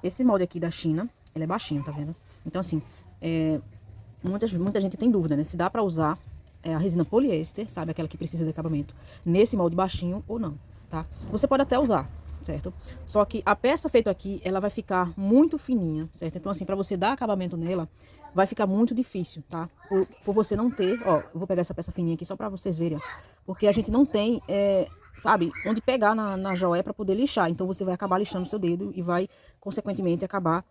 esse molde aqui da China, ele é baixinho, tá vendo? Então, assim, muita gente tem dúvida, né? Se dá pra usar a resina poliéster, sabe? Aquela que precisa de acabamento, nesse molde baixinho ou não, tá? Você pode até usar, certo? Só que a peça feita aqui, ela vai ficar muito fininha, certo? Então, assim, pra você dar acabamento nela, vai ficar muito difícil, tá? Por você não ter, ó, eu vou pegar essa peça fininha aqui só pra vocês verem, ó. Porque a gente não tem, sabe, onde pegar na joia pra poder lixar. Então, você vai acabar lixando o seu dedo e vai, consequentemente, acabar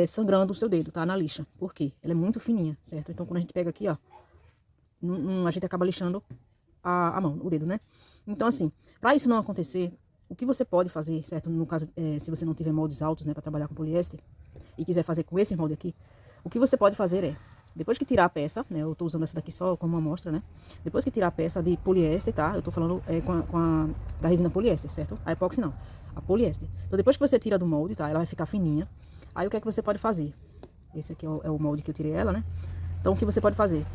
sangrando o seu dedo, tá? Na lixa. Por quê? Ela é muito fininha, certo? Então, quando a gente pega aqui, ó, a gente acaba lixando a mão, o dedo, né? Então, assim, para isso não acontecer, o que você pode fazer, certo? No caso, se você não tiver moldes altos, né, para trabalhar com poliéster e quiser fazer com esse molde aqui, o que você pode fazer é, depois que tirar a peça, né, eu tô usando essa daqui só como uma amostra, né? Depois que tirar a peça de poliéster, tá? Eu tô falando da resina poliéster, certo? A epóxi não, a poliéster. Então, depois que você tira do molde, tá? Ela vai ficar fininha. Aí, o que é que você pode fazer? Esse aqui é o molde que eu tirei ela, né? Então, o que você pode fazer?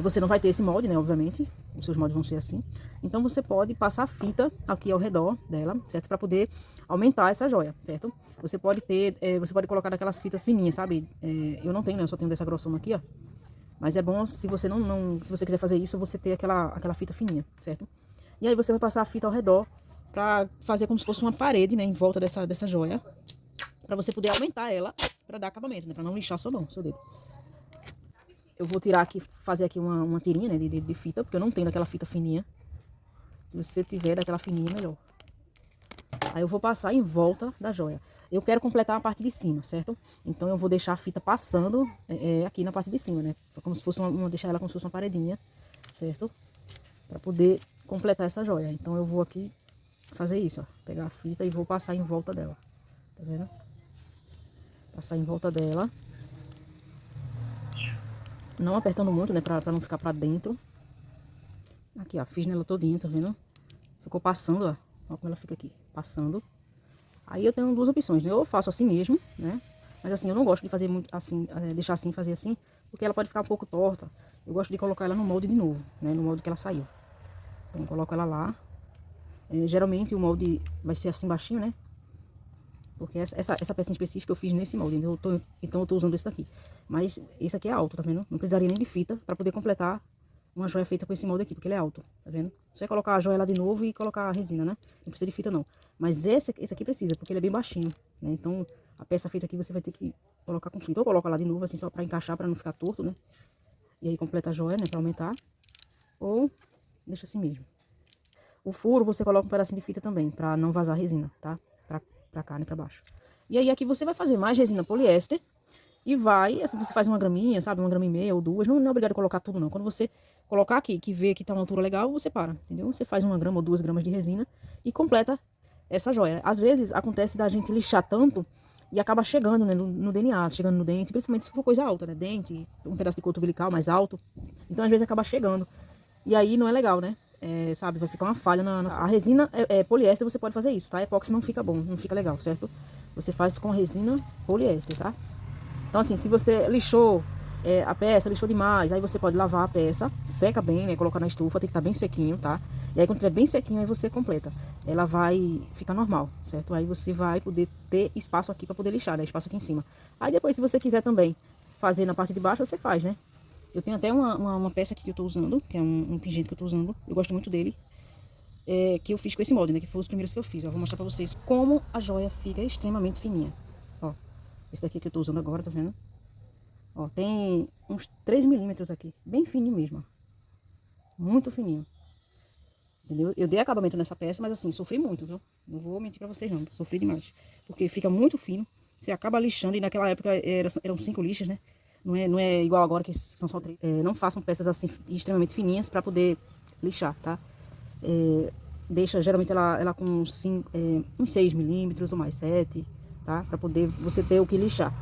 Você não vai ter esse molde, né? Obviamente, os seus moldes vão ser assim. Então, você pode passar fita aqui ao redor dela, certo? Para poder aumentar essa joia, certo? Você pode ter, você pode colocar daquelas fitas fininhas, sabe? Eu não tenho, né? Eu só tenho dessa grossona aqui, ó. Mas é bom se você se você quiser fazer isso, você ter aquela fita fininha, certo? E aí você vai passar a fita ao redor para fazer como se fosse uma parede, né? Em volta dessa joia, para você poder aumentar ela, para dar acabamento, né? Para não lixar sua mão, seu dedo. Eu vou tirar aqui, fazer aqui uma tirinha, né, de fita, porque eu não tenho daquela fita fininha. Se você tiver daquela fininha, melhor. Aí eu vou passar em volta da joia. Eu quero completar a parte de cima, certo? Então eu vou deixar a fita passando aqui na parte de cima, né? Como se fosse deixar ela como se fosse uma paredinha, certo? Pra poder completar essa joia. Então eu vou aqui fazer isso, ó. Pegar a fita e vou passar em volta dela. Tá vendo? Passar em volta dela. Não apertando muito, né? Pra não ficar pra dentro. Aqui, ó. Fiz nela todinha, tá vendo? Ficou passando, ó. Olha como ela fica aqui. Passando. Aí eu tenho duas opções, né? Ou eu faço assim mesmo, né? Mas assim, eu não gosto de fazer muito assim, deixar assim, fazer assim. Porque ela pode ficar um pouco torta. Eu gosto de colocar ela no molde de novo, né? No molde que ela saiu. Então eu coloco ela lá. Geralmente o molde vai ser assim baixinho, né? Porque essa peça em específica eu fiz nesse molde, então eu tô usando esse daqui. Mas esse aqui é alto, tá vendo? Não precisaria nem de fita pra poder completar uma joia feita com esse molde aqui, porque ele é alto, tá vendo? Só é colocar a joia lá de novo e colocar a resina, né? Não precisa de fita não. Mas esse aqui precisa, porque ele é bem baixinho, né? Então a peça feita aqui você vai ter que colocar com fita. Ou coloca lá de novo, assim, só pra encaixar, pra não ficar torto, né? E aí completa a joia, né? Pra aumentar. Ou deixa assim mesmo. O furo você coloca um pedacinho de fita também, pra não vazar a resina, tá? Pra cá, né? Pra baixo. E aí aqui você vai fazer mais resina poliéster. E vai, assim, você faz uma graminha, sabe? Uma grama e meia ou duas. Não é obrigado a colocar tudo, não. Quando você colocar aqui, que vê que tá uma altura legal, você para, entendeu? Você faz 1 grama ou 2 gramas de resina e completa essa joia. Às vezes, acontece da gente lixar tanto e acaba chegando, né, no DNA, chegando no dente, principalmente se for coisa alta, né? Dente, um pedaço de coto umbilical mais alto. Então, às vezes, acaba chegando. E aí, não é legal, né? Sabe, vai ficar uma falha a resina poliéster, você pode fazer isso, tá? Epóxi não fica bom, não fica legal, certo? Você faz com resina poliéster, tá? Então, assim, se você lixou a peça, lixou demais, aí você pode lavar a peça, seca bem, né? Colocar na estufa, tem que estar bem sequinho, tá? E aí, quando tiver bem sequinho, aí você completa. Ela vai ficar normal, certo? Aí você vai poder ter espaço aqui para poder lixar, né? Espaço aqui em cima. Aí depois, se você quiser também fazer na parte de baixo, você faz, né? Eu tenho até uma peça aqui que eu tô usando, que é um pingente que eu tô usando. Eu gosto muito dele. Que eu fiz com esse molde, né? Que foi os primeiros que eu fiz. Ó, vou mostrar pra vocês como a joia fica extremamente fininha. Ó, esse daqui que eu tô usando agora, tá vendo? Ó, tem uns 3 milímetros aqui. Bem fininho mesmo, ó. Muito fininho. Entendeu? Eu dei acabamento nessa peça, mas assim, sofri muito, viu? Não vou mentir pra vocês, não. Sofri demais. Porque fica muito fino. Você acaba lixando, e naquela época eram 5 lixas, né? Não é igual agora, que são só 3. Não façam peças assim, extremamente fininhas pra poder lixar, tá? Deixa, geralmente, ela com uns 6 milímetros ou mais 7, tá? Pra poder você ter o que lixar.